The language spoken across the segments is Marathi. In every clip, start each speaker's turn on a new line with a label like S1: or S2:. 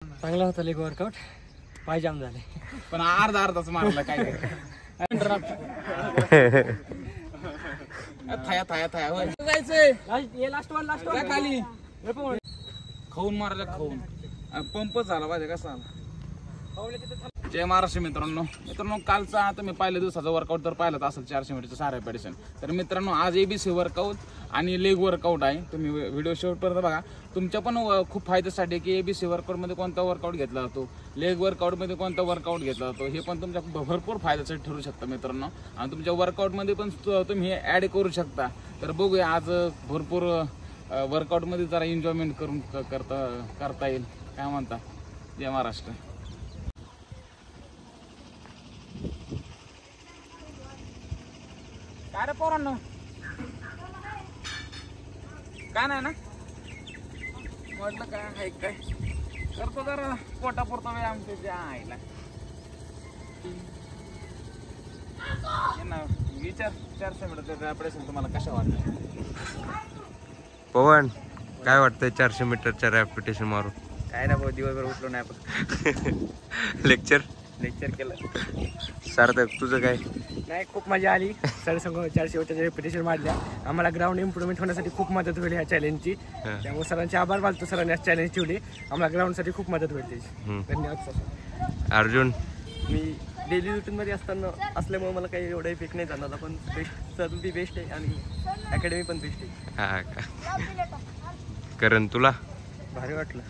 S1: चांगला होता लेग वर्कआउट, पाय जाम झाले
S2: पण अर्धाच मारला काय थाया होय जायचंय
S1: लास्ट वन
S2: खाली खाऊन मारला खाऊन पंपच झाला पाहिजे कसा. जय महाराष्ट्र मित्रांनो कालचा तुम्ही पहिल्या दिवसाचा वर्कआउट तर पाहिलाच असेल 400 मीटरचं साऱ्या पेडिशन. तर मित्रांनो आज ABC वर्कआउट आणि लेग वर्कआउट आहे. तुम्ही व्हिडिओ शेवटपर्यंत बघा. तुमच्या पण खूप फायद्यासाठी की ABC वर्कआउटमध्ये कोणता वर्कआउट घेतला जातो, लेग वर्कआउटमध्ये कोणता वर्कआउट घेतला जातो, हे पण तुमच्या भरपूर फायद्यासाठी ठरू शकतं मित्रांनो. आणि तुमच्या वर्कआउटमध्ये पण तुम्ही ॲड करू शकता. तर बघूया आज भरपूर वर्कआउटमध्ये जरा एन्जॉयमेंट करून करता येईल. काय म्हणता? जय महाराष्ट्र. काय रे पोरांनो, काय नाही ना म्हटलं काय आहे काय करतो जरा पोटापुरता व्यायाम त्याच्या आईला विचार 400 मीटर रॅपिटेशन तुम्हाला कशा वाटतं?
S3: पवन काय वाटतंय 400 मीटरच्या रॅपिटेशन मारून?
S1: काय ना भाऊ, दिवसभर उठलो नाही आपण.
S3: लेक्चर
S1: केलं.
S3: सार्थक तुझं काय?
S1: नाही, खूप मजा आली. सर संघ 400 मीटरच्या रिपिटेशन मारल्या. आम्हाला ग्राउंड इम्प्रूव्हमेंट होण्यासाठी खूप मदत होईल ह्या चॅलेंजची. त्यामुळे सरांचे आभार मानतो. सरांनी आज चॅलेंज ठेवली, आम्हाला ग्राउंडसाठी खूप मदत होईल त्याची. धन्यवाद सर.
S3: अर्जुन,
S4: मी डेली रुटीनमध्ये असल्यामुळे मला काही एवढा इफेक्ट नाही जाणार, पण सर बी बेस्ट आहे आणि अकॅडमी पण बेस्ट आहे.
S3: हा का? करण तुला
S4: भारी वाटलं.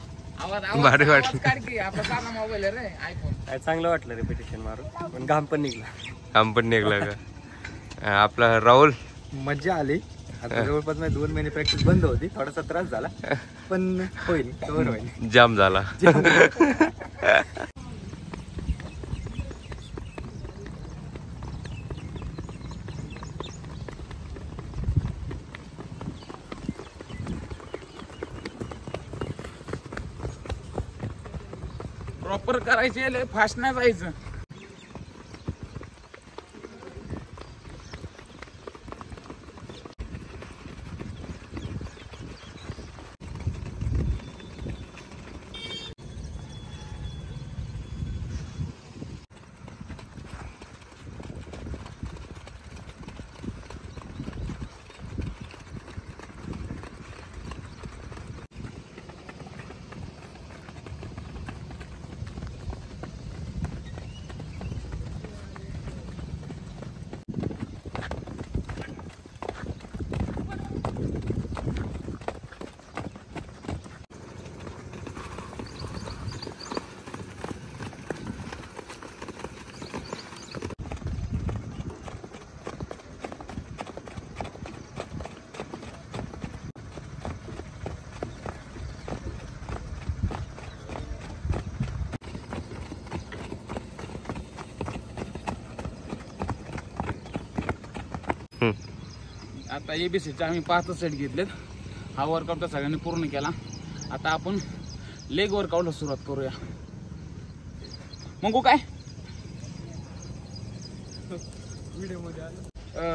S3: भारी वाटलं.
S2: आपला साधा मोबाईल आहे रे, आयफोन.
S4: काय चांगलं वाटलं रिपिटेशन मारून, पण घाम पण निघला.
S3: काम पण निघलं का? आपला राहुल,
S5: मज्जा आली. आता जवळपास 2 महिने प्रॅक्टिस बंद होती, थोडासा त्रास झाला, पण होईल, कव्हर होईल.
S3: जाम झाला.
S2: प्रॉपर करायचे, फास्ट नाही जायचं. आता ABCचे आम्ही 5 सेट घेतलेत. हा वर्कआउट तर सगळ्यांनी पूर्ण केला. आता आपण लेग वर्कआउटला सुरुवात करूया. मग काय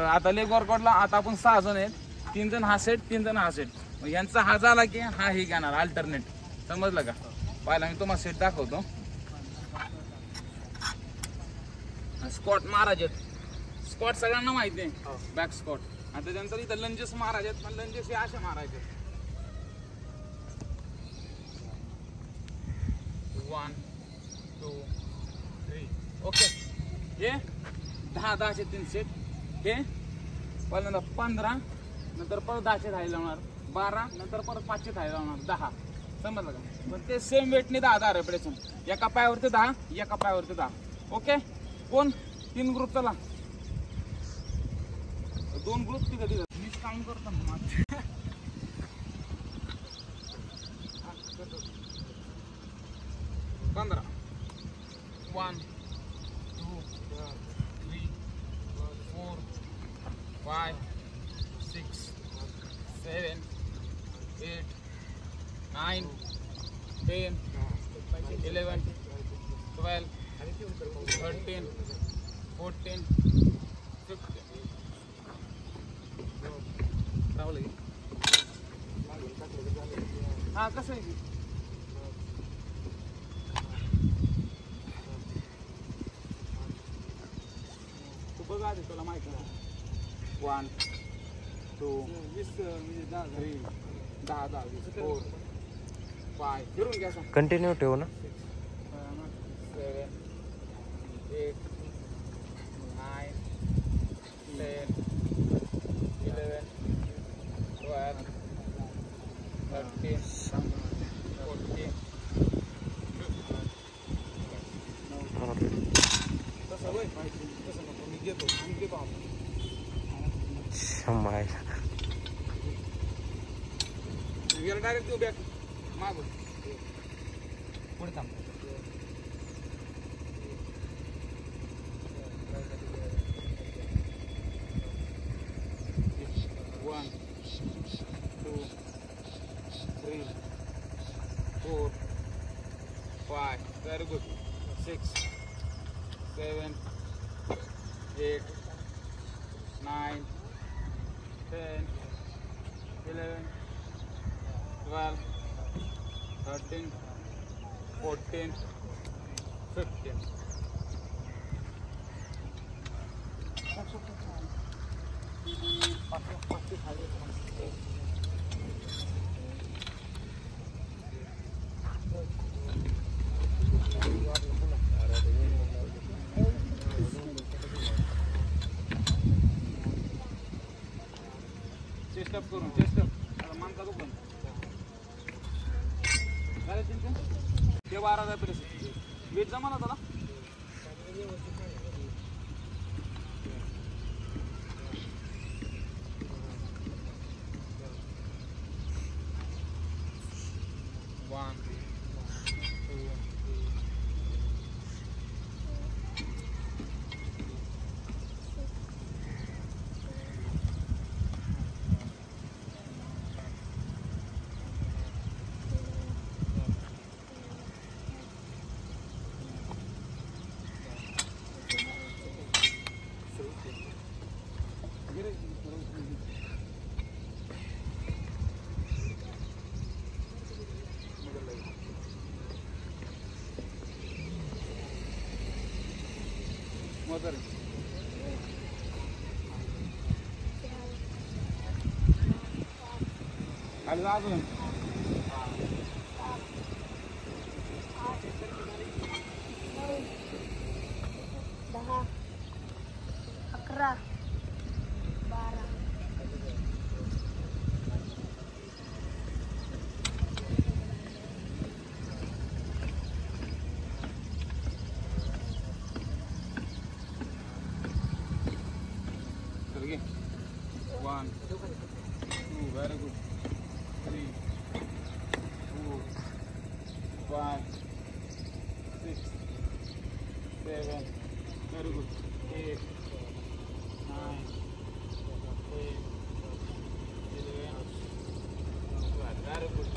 S2: आता लेग वर्कआउटला आता आपण 6 जण आहेत. 3 जण हा सेट, 3 जण हा सेट. मग यांचा हा झाला की हा हे घेणार अल्टरनेट. समजलं का? पहिला मी तुम्हाला सेट दाखवतो. स्क्वॉट मारायचे. स्क्वॉट सगळ्यांना माहिती आहे, बॅक स्क्वॉट. आता त्यानंतर इथं लंजेस मारायचे, पण लंजेस हे असे मारायचे. 1 2 3 ओके. हे 10-10चे 3 सेट. हे पहिल्यांदा 15, नंतर परत 10चे थाळी लावणार, 12, नंतर परत 5चे थाळी लावणार, 10. समजलं का? पण ते सेम वेटने 10 रेपिटेशन. एका पायावरती 10, एका पायावरती 10. ओके. कोण? 3 ग्रुप. चला 2 ग्रुप तिघ मीच काम करतो ना. 15 1 2 3 4 5 6 7 8 9 10 11 12 13 14 15. हा कसं आहे आधी तुला माहिती आहे 1 2 20 म्हणजे 10 20 4 5 फिरून घ्या सांग
S3: कंटिन्यू ठेवू ना
S2: 7 8 9 10 11 12 13 14 तसं होय माहिती तसं नको मी घेतो आपण
S3: समायला
S2: गेला डायरेक्ट देऊ बॅग मागून पुढे थांब One, 2, 3, 4, 5. Very good. 6, 7, 8, 9, 10, 11, 12, 13, 14, 15. Chest up करून चेस्ट अप आता मान का दुखून ते 12 जाय पहिले वेट जमा ना त्याला मोटर आले अजून
S6: 10 11 12
S2: चल 1 2 very good 3 4 5 6 7 very good 8 9 10 11 12 very good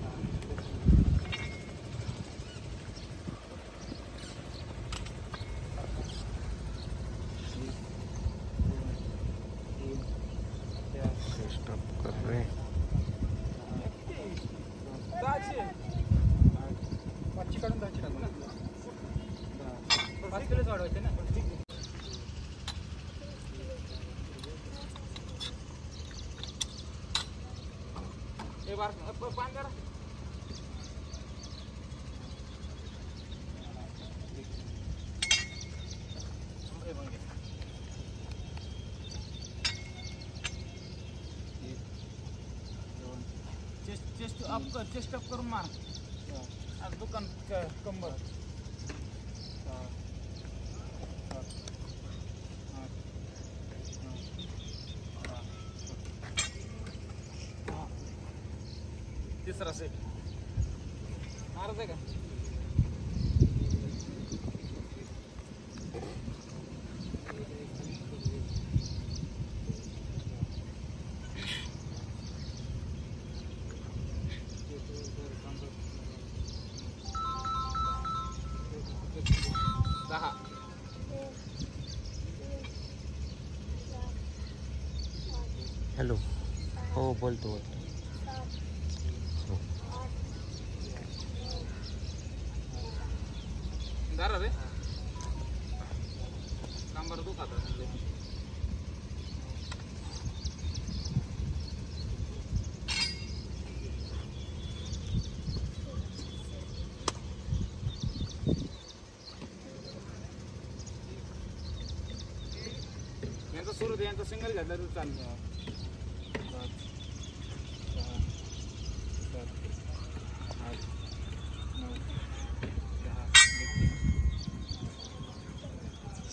S3: stop कर रे
S5: पाचशे काढून 10 टाकू ना 5 किलोच वाढवायचे ना
S2: एक बार पान करा चेस्ट अप करून मार आज दुकान कंबर तिसरा सेट मारत आहे का
S3: हॅलो हो बोलतो
S2: दारा रे कंबर दुखात फक्त यांचा सिंगल घातला तर चालतं. 5, 6, 7, 8, 9, 10.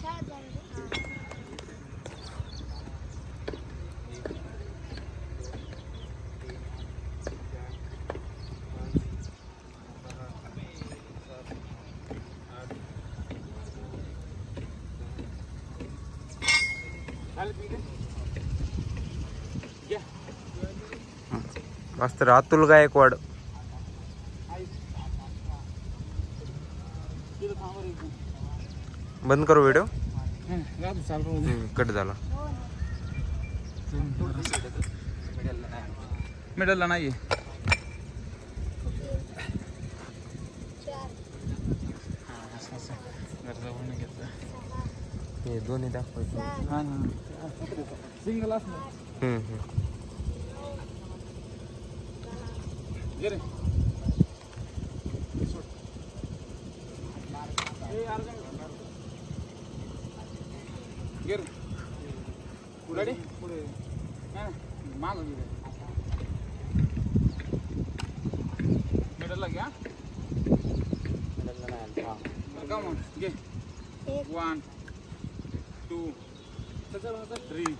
S6: शाळेत जायचं.
S3: मास्तर अतुल गायकवाड. बंद करू व्हिडिओ. कट झाला.
S2: मिडलला नाहीये.
S6: 4
S3: हे दोन्ही दाखवायचे.
S6: 7
S2: सिंगल असलं घे रे. घे रे. पुढे पुढे माग मिडलला घ्या. का मग घे. 1 2 3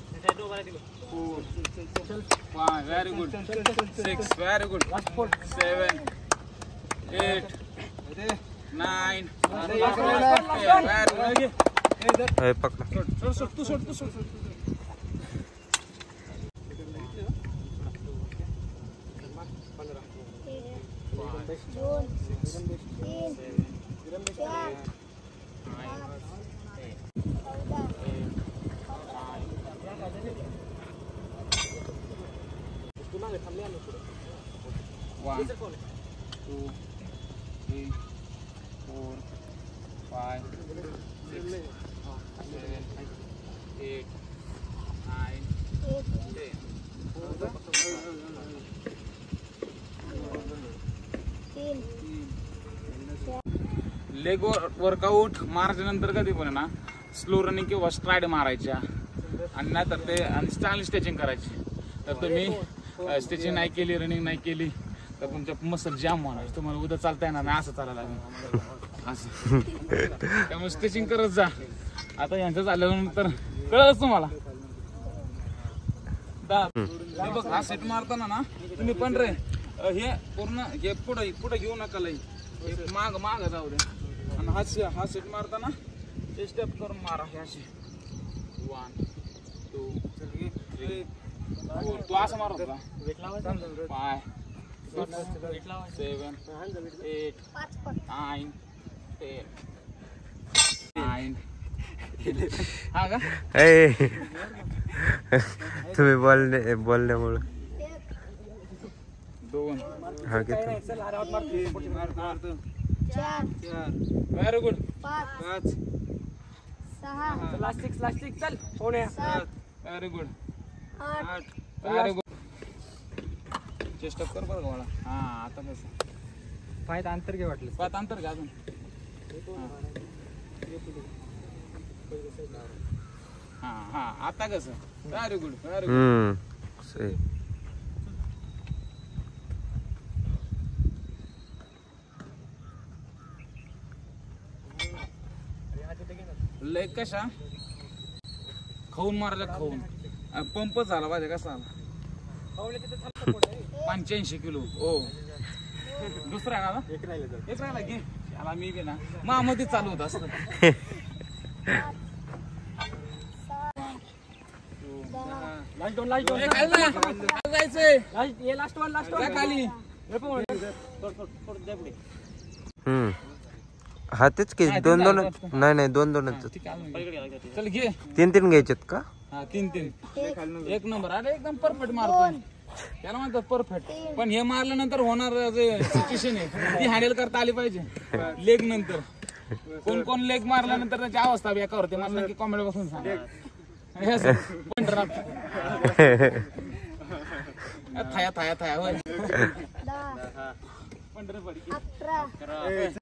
S2: 4 5 very good 6 very good 7 8 9 very good.
S3: पकडा.
S2: सोड तू सोड. One, 2, 3, 4, 5, 6, 7, 8, 9, 10. लेग वर्कआउट मारल्यानंतर कधी पण ना स्लो रनिंग किंवा स्ट्राइड मारायच्या आणि नाहीतर ते आणि चांगली स्ट्रेचिंग करायची. तर तुम्ही स्ट्रेचिंग नाही केली, रनिंग नाही केली तर तुमच्या मसल जाम होणार. तुम्हाला उद्या चालता येणार नाही, असं चालायला लागेल असं. त्यामुळे स्ट्रेचिंग करत जा. आता यांचं झाल्यानंतर कळलंच तुम्हाला. बघ हा सेट मारताना ना तुम्ही पण रे हे पूर्ण हे पुढे घेऊ नका लई. माग जाऊ दे. आणि हा सेट मारताना हे स्टेप करून मारा. हे असे 1 2 3 4. तू असं मारत होता 5 6 7 8 9 10 9. हा का
S3: तुम्ही बोलण्यामुळे
S2: 2
S3: हा घेतो.
S6: 4
S2: व्हेरी गुड
S6: 5 6
S1: लास्ट 6 चल सोन्या.
S6: 7
S2: very good
S6: 8
S2: very good. Chest up कर बरं का मला. हा आता कसं
S1: पायात अंतर घे वाटलं.
S2: पाच अंतर घ्या अजून. हा आता कसं. Very good very good.
S3: सही.
S2: लेग कशा खाऊन मारायला खाऊन पंपच झाला पाहिजे. कसा आला 85 किलो. ओ दुसरा आहे ना. एक राहिला घे. याला मी बी ना मामध्ये चालू होत असत.
S6: 10
S2: जायचंय
S1: लास्ट वन
S2: खाली.
S3: हा तेच की 2-2. नाही 2-2च.
S2: चल घे.
S3: 3-3 घ्यायचेत का.
S2: हा 3-3 एक नंबर. अरे एकदम परफेक्ट मारतोय. त्याला म्हणतात परफेक्ट. पण हे मारल्यानंतर होणार जे सिच्युएशन आहे ती हँडल करता आली पाहिजे. लेग नंतर कोण लेग मारल्यानंतर त्याची अवस्था बेकार होते. मला नक्की कॉमेडी बसून सांग. थाया होय.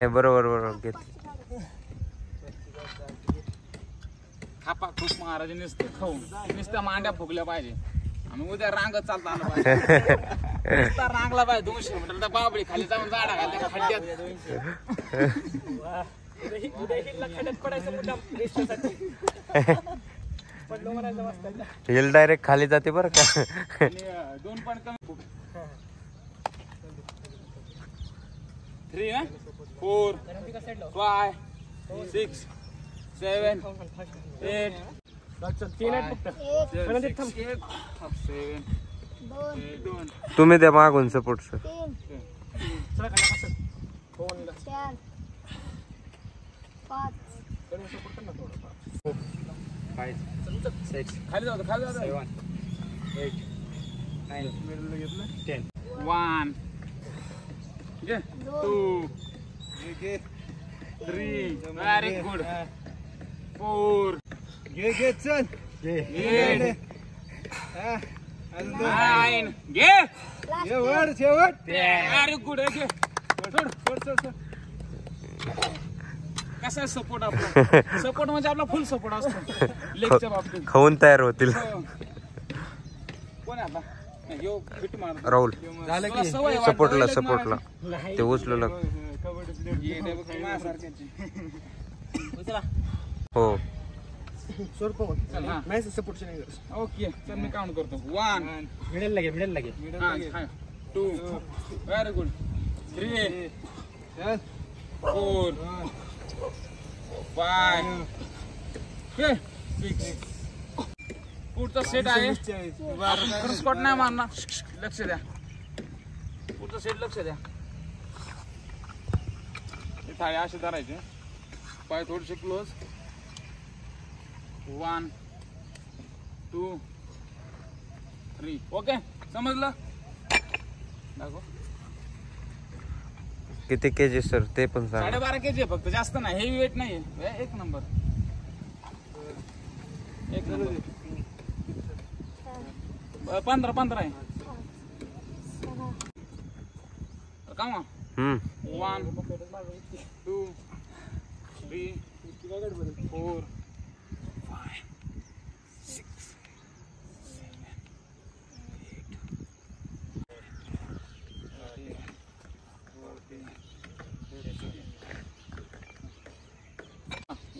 S6: 11
S3: बरोबर घेत.
S2: थापा खूप महाराज नुसतं खाऊन नुसत्या मांड्या फुगल्या पाहिजे आम्ही उद्या रांगत चालता आलं पाहिजे नुसता रांगला पाहिजे 200 मीटर त्या बाबळी खाली जाऊन झाडा घालल्या खड्ड्यात
S1: खड्यात पडायचं मुद्दाम रेस्टसाठी. पडलो म्हणायचं वाजता.
S3: हिल डायरेक्ट खाली जाते बरं का.
S2: आणि 2 पण कमी फुग 3 ना 4 5 6 7 8
S1: तीन आहेत फक्त.
S6: एक
S2: 7
S6: दोन
S2: 2
S3: तुम्ही द्या मागून सपोर्ट सर.
S6: तीन
S1: चला खाली बसा. फोनला.
S6: चार 5
S1: करून support कर ना थोडं.
S2: खाली जाऊ खाली जाऊ 1 2 3 व्हेरी गुड 4
S5: घे चल
S2: 8 9 घे
S5: शेवट
S2: व्हेरी गुड घे सोड कसा सपोर्ट आपला सपोर्ट म्हणजे आपला फुल सपोर्ट असतो लेगच्या बाबतीत
S3: खाऊन तयार होतील.
S2: कोण आहे आपला यो फिट मार
S3: राहुल
S5: झालं
S2: तुला
S5: की
S2: सवय आहे
S3: सपोर्टला
S2: वाटतं, leg
S3: सपोर्टला
S2: मारायची.
S3: ते उचलू
S2: ये डे बघ, माझ्यासारख्यांची.
S3: हो.
S2: चल, हा.
S1: नाही सपोर्टची नाही गरज.
S2: ओके चल मी काउंट करतो 1
S5: मिडल लागे
S2: 2 व्हेरी गुड 3
S5: चल
S2: 4 5 6 पुढचा सेट आहे स्पॉट नाही मारणार लक्ष द्या पुढचा सेट लक्ष द्या हे थाळे असे धरायचे पाय थोडेसे क्लोज 1 2 3 ओके समजलं दाखव
S3: किती केजी सर ते पण सांगा.
S2: 12.5 kg आहे फक्त जास्त नाही हेवी वेट नाही एक नंबर एक नंबर 15 आहे का मग 1 2 3 4 5 6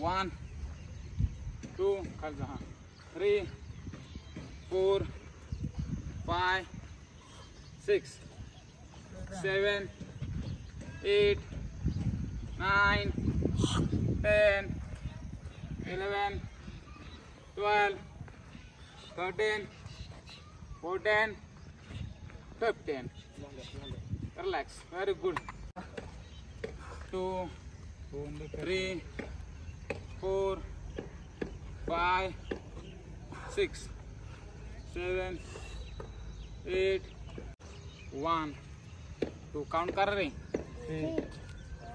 S2: 1 2 खाली जा 3 4 5 6 7 8 9 10 11 12 13 14 15 relax very good 2 3 4 5 6 7 8 1 2 काउंट कर रे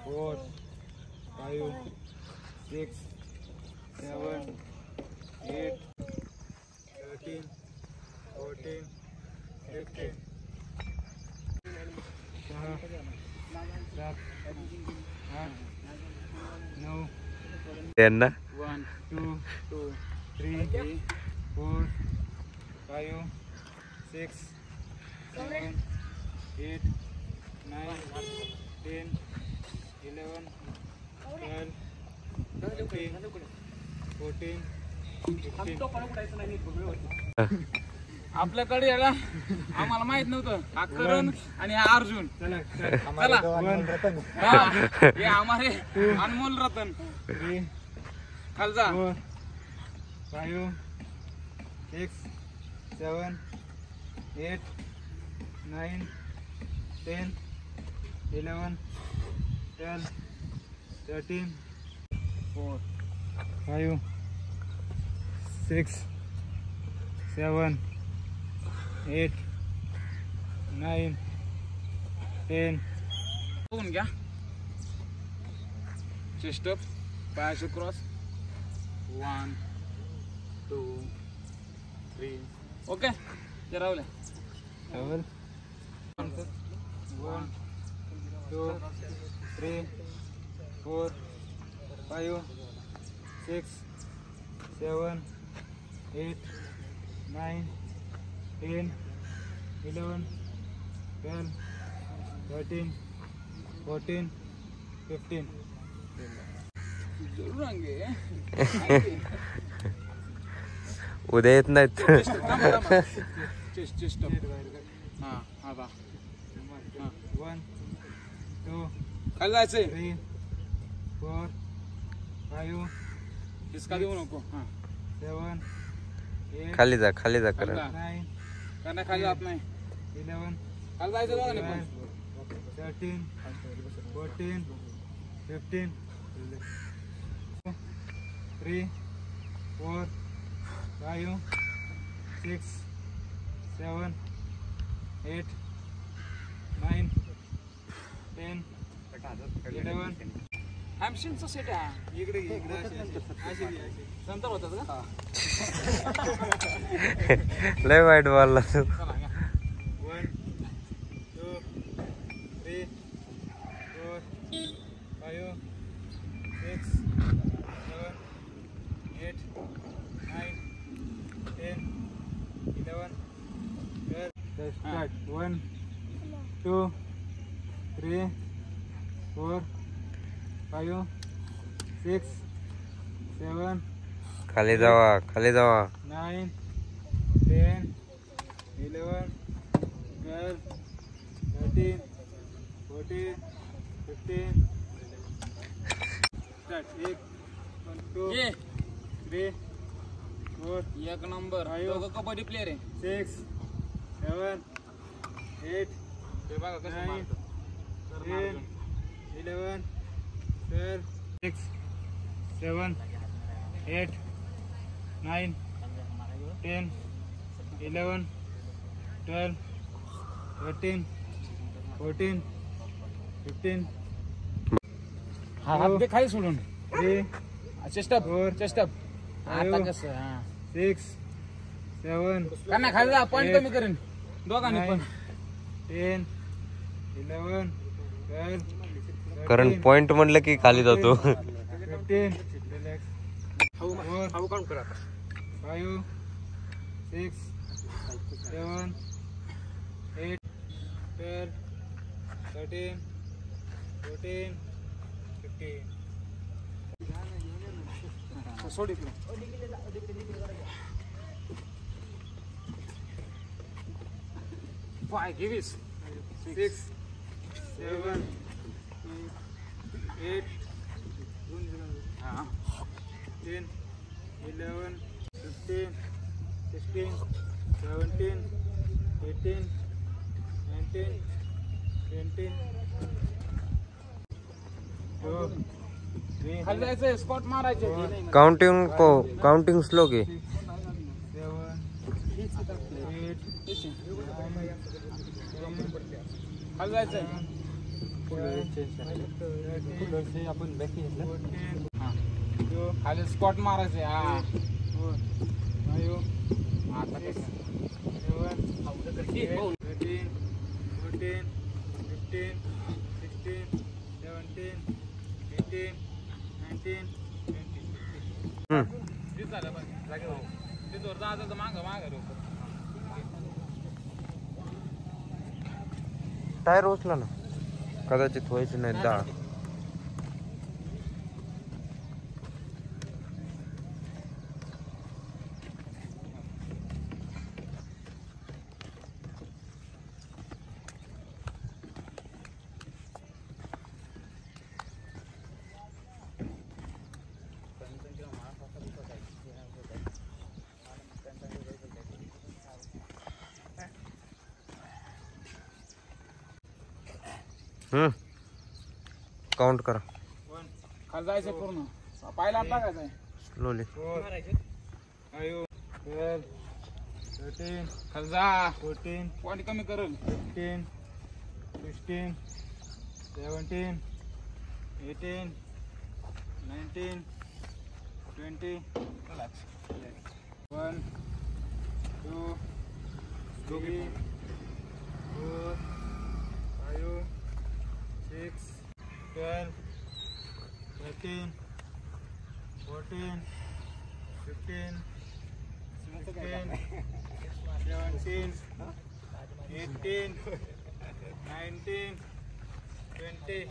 S5: 4 5 6 7 8 13 14 15 9
S3: त्यांना
S2: 1
S5: 2
S2: 2
S5: 3 4 5 6 7 8 9 10 11 12 13 14 15
S2: आपल्याकडे याला आम्हाला माहित नव्हतं हा करण आणि हा अर्जुन चला हा, हे आम्हारे अनमोल रतन
S5: 3
S2: खाल जा
S5: 4 5 6 7 8 9 10 11 12 13 4 5 6 7 8 9 10
S2: होऊन घ्या चेस्टअप पायाचे क्रॉस 1 2 3 ओके ते राहुल्या
S5: 1 2 3 4 5 6 7, 8, 9, 10, 11, 12, 13, 14, 15.
S2: जरूर अंगे
S3: उद्या येत नाहीत.
S2: चेस्ट हा हा बा
S5: 1, 2,
S2: खाली जायचंय
S5: 3, 4, 5,
S2: हिसका देऊ नको हा
S5: 7, 8,
S3: खाली जा
S2: खाली
S3: करा.
S2: जा.
S5: 9,
S2: कारण खाली जात नाही
S5: 11,
S2: खाली जायचं दोघांनी पण
S5: 13, 14, 15, 3, 4, 5, 6, 7, 8, 9, 10, 11.
S2: हॅमस्ट्रिंगचा सेट आहे
S5: इकडे
S2: नंतर होतात का
S3: लय वाईट बोलला तू.
S2: चला घ्या
S5: 1, 2, 3, 4, 5, 6, 7, 8, 9, 10, 11, 12. Start. 1, 2, 3, 4, 5, 6, 7,
S3: खाली जावा
S5: 9, 10, 11, 12, 13, 14, 15. Start. 1, 2,
S2: ये
S5: 3, 4,
S2: एक नंबर दोघं कबड्डी प्लेअर आहे
S5: 6, 7, 8,
S2: ते बघा कसं
S5: 9,
S2: मारतं.
S5: 10, 11, 12, 6, 7, 8, 9, 10, 11, 12, 13, 14, 15.
S2: हा हात दे खाली सोडून
S5: 3,
S2: चेस्टअप
S5: फोर,
S2: चेस्टअप आता
S5: फाईव्ह,
S2: कसं हा
S5: 6, 7,
S2: का नाही खाली जा पॉईंट कमी करेन दोघांनी पण
S5: 10, 11, 12,
S3: कारण पॉइंट म्हणलं की खाली जातो.
S5: 15, relax. 4, 5, 6, 7, 8, 12, 13, 14, 15.
S2: सोड इकडे पाय घेवीस
S5: 6, 7, 8,
S2: हा
S5: 10, 11, 15, 16, 17, 18, 19, 20. 2, 3,
S2: खाली जायचंय स्पॉट मारायचे
S3: काउंटिंग स्लो घे.
S5: 7, 8,
S2: खाली जायचंय
S5: आपण बॅक
S2: हा खाली स्पॉट मारायचे हा
S5: 4, 5,
S2: आता कसं
S5: 7, 13, 14, 15, 16, 17, 18, 19, 20.
S2: तीच झालं पण ते जोर जायचं तर मागं लवकर
S3: टायर उचला ना, कदाचित व्हायचं नाही 10. काउंट करा
S2: खाली जायचं पूर्ण पायला टाकायचंय
S3: स्लोली.
S5: 4, 5, 12, 13,
S2: खाली जा
S5: 14,
S2: पॉईंट कमी करेल
S5: 15, 16, 17, 18, 19, 20. 1, 2, 3, 4, 5, 6, 12, 13, 14, 15, 16, 17, 18, 19, 20,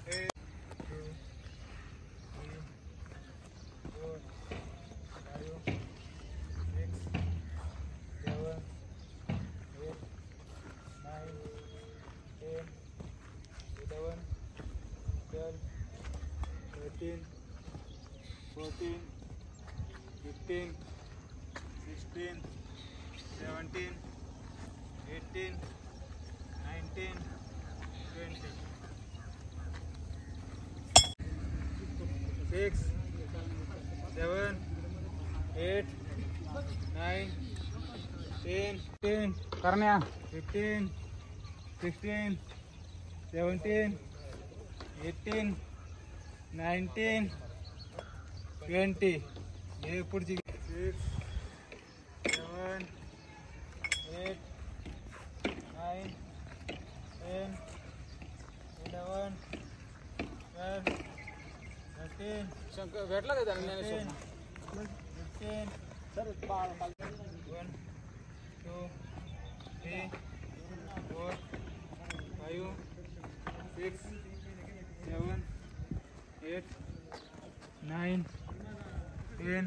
S5: 8, 2, 3, 4, 5, 6, 7, 8, 9, 10, 11, 12, 13, 14, 15, 16, 17, 18, 19, 20. 6, 7, 8, 9, 10, 10,
S2: करण्या
S5: 15, 16, 17, 18, 19, 20. हे पुढची 6, 7, 8, 9, 10, 11, 12, 13,
S2: शंकर भेटला का त्याला ज्ञानेश्वर?
S5: 15, 1, 2, 3, 4, 5, 6, 7, 8, 9, 10,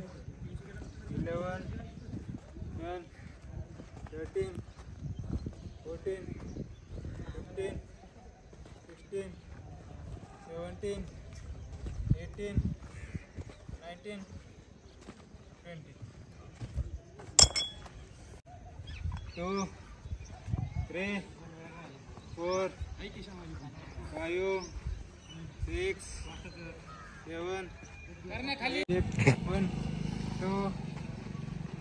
S5: 11, 12, 13, 14, 15, 16, 17, 18, 19, 20. 2, 3, 4, 5, 6, 7, 1, 2,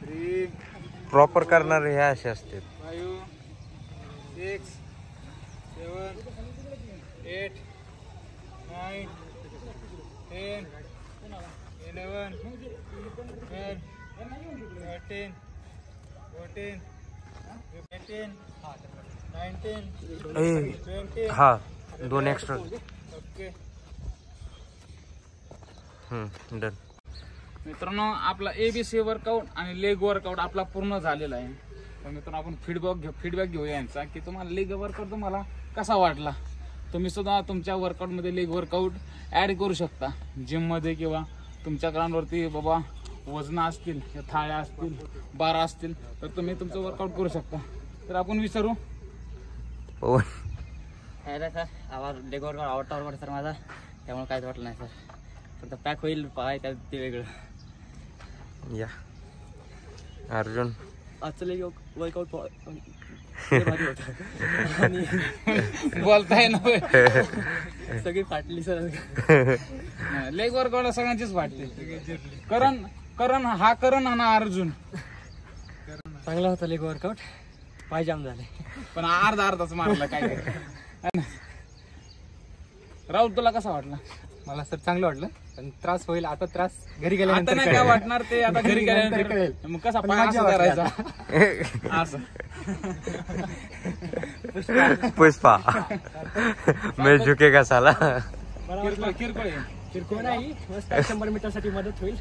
S5: 3,
S3: प्रॉपर करणारे हे असे असते
S5: 5, 6, 7, 8, 9, 10, 11, 12, 13, 14, 15, 19, 20.
S3: हा 2 एक्स्ट्रा
S5: ओके.
S3: डन.
S2: मित्रांनो आपला ABC वर्कआउट आणि लेग वर्कआउट आपला पूर्ण झालेला आहे. तर मित्रांनो आपण फीडबॅक घेऊया यांचा की तुम्हाला लेग वर्कआउट तुम्हाला कसा वाटला. तुम्ही सुद्धा तुमच्या वर्कआउटमध्ये लेग वर्कआउट ॲड करू शकता जिममध्ये किंवा तुमच्या ग्राउंडवरती बाबा वजनं असतील या थाळ्या असतील बारा असतील तर तुम्ही तुमचं वर्कआउट करू शकता. तर आपण विचारू
S3: पवन
S4: सर आवाज लेग वर्कआउट आवडता वर्कआउट सर माझा, त्यामुळे काहीच वाटलं नाही सर. फक्त पॅक होईल पाय त्यात ते वेगळं.
S3: या अर्जुन
S4: आजचं लेग वर्कआउट भारी होतं आणि
S2: बोलताय ना
S4: सगळी फाटली सर.
S2: लेग वर्कआउट सगळ्यांचीच वाटते. करण हा अर्जुन
S4: चांगला होता लेग वर्कआउट, पाय जाम झाले
S2: पण अर्धाच मारला काय ते. राहुल तुला कसा वाटला?
S5: मला सर चांगलं वाटलं, पण त्रास होईल आता. त्रास घरी
S2: आता
S5: गेल्यानंतर
S2: नाही काय वाटणार ते, आता घरी गेल्यानंतर
S5: कळेल.
S2: मग कसा
S5: पण
S2: पाय
S5: मजा
S2: असा
S5: वाटली
S2: करायचा असं.
S3: पुष्पा मैं झुकेगा साला.
S2: किरकोळ
S1: किरकोळ नाही, मस्त 100 मीटरसाठी मदत होईल.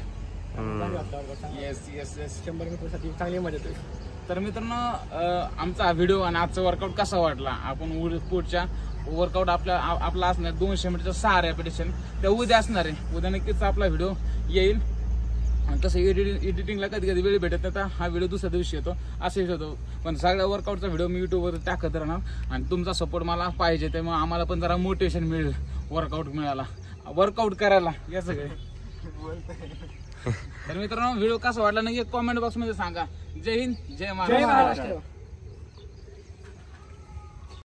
S2: Yes yes yes.
S1: 100 मीटरसाठी चांगली मदत होईल.
S2: तर मित्रांनो आमचा हा व्हिडिओ आणि आजचा वर्कआउट कसा वाटला. आपण पुढच्या वर्कआउट आपला असणार 200 मीटरचं 6 रेपिटेशन त्या उद्या असणार आहे. उद्या नक्कीच आपला व्हिडिओ येईल. तसं एडिटिंगला कधी कधी वेळ भेटत नाही, तर हा व्हिडिओ दुसऱ्या दिवशी येतो असं येतो. पण सगळ्या वर्कआउटचा व्हिडिओ मी युट्यूबवर टाकत राहणार आणि तुमचा सपोर्ट मला पाहिजे, त्यामुळे आम्हाला पण जरा मोटिवेशन मिळेल वर्कआउट करायला या सगळे. तर मित्रांनो व्हिडिओ कसा वाटला नाही कॉमेंट बॉक्स मध्ये सांगा. जय हिंद जय महाराष्ट्र.